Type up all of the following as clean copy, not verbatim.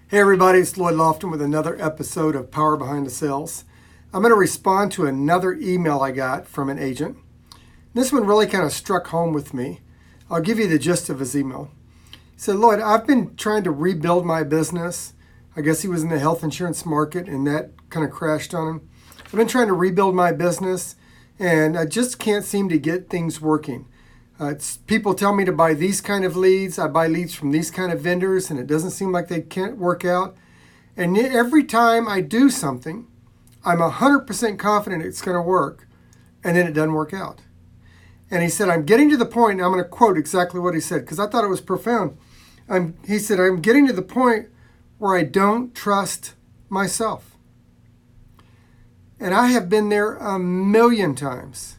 Hey everybody, it's Lloyd Lofton with another episode of Power Behind the Sales. I'm going to respond to another email I got from an agent. This one really kind of struck home with me. I'll give you the gist of his email. He said, Lloyd, I've been trying to rebuild my business. I guess he was in the health insurance market and that kind of crashed on him. I've been trying to rebuild my business and I just can't seem to get things working. People tell me to buy these kind of leads. I buy leads from these kind of vendors and it doesn't seem like they can't work out. And yet every time I do something, I'm 100% confident it's going to work, and then it doesn't work out. And he said, I'm getting to the point, and I'm going to quote exactly what he said because I thought it was profound. He said, I'm getting to the point where I don't trust myself. And I have been there a million times.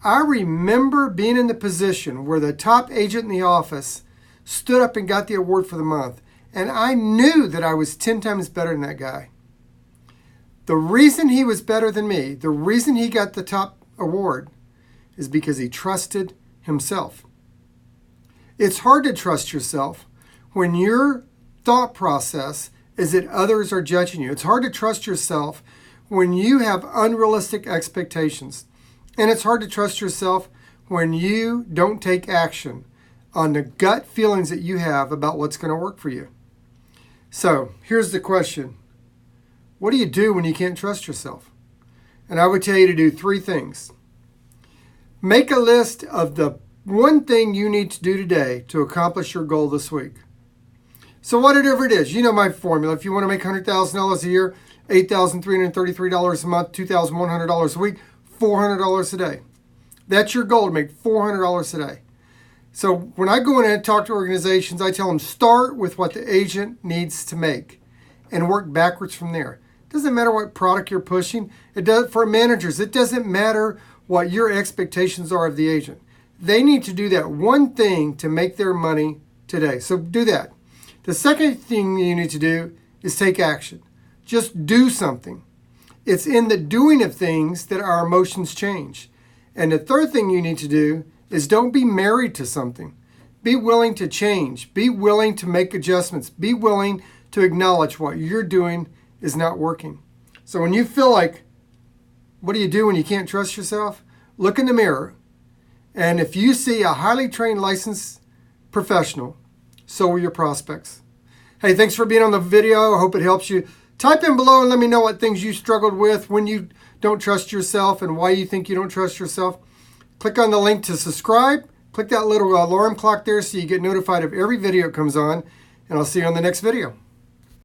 I remember being in the position where the top agent in the office stood up and got the award for the month. And I knew that I was 10 times better than that guy. The reason he was better than me, the reason he got the top award, is because he trusted himself. It's hard to trust yourself when your thought process is that others are judging you. It's hard to trust yourself when you have unrealistic expectations. And it's hard to trust yourself when you don't take action on the gut feelings that you have about what's going to work for you. So here's the question. What do you do when you can't trust yourself? And I would tell you to do 3 things. Make a list of the one thing you need to do today to accomplish your goal this week. So whatever it is, you know my formula. If you want to make $100,000 a year, $8,333 a month, $2,100 a week, $400 a day. That's your goal, to make $400 a day. So when I go in and talk to organizations, I tell them start with what the agent needs to make and work backwards from there. It doesn't matter what product you're pushing. It does for managers. It doesn't matter what your expectations are of the agent. They need to do that one thing to make their money today. So do that. The second thing you need to do is take action. Just do something. It's in the doing of things that our emotions change. And the third thing you need to do is don't be married to something. Be willing to change. Be willing to make adjustments. Be willing to acknowledge what you're doing is not working. So when you feel like, what do you do when you can't trust yourself? Look in the mirror. And if you see a highly trained, licensed professional, so are your prospects. Hey, thanks for being on the video. I hope it helps you. Type in below and let me know what things you struggled with when you don't trust yourself and why you think you don't trust yourself. Click on the link to subscribe. Click that little alarm clock there so you get notified of every video that comes on. And I'll see you on the next video.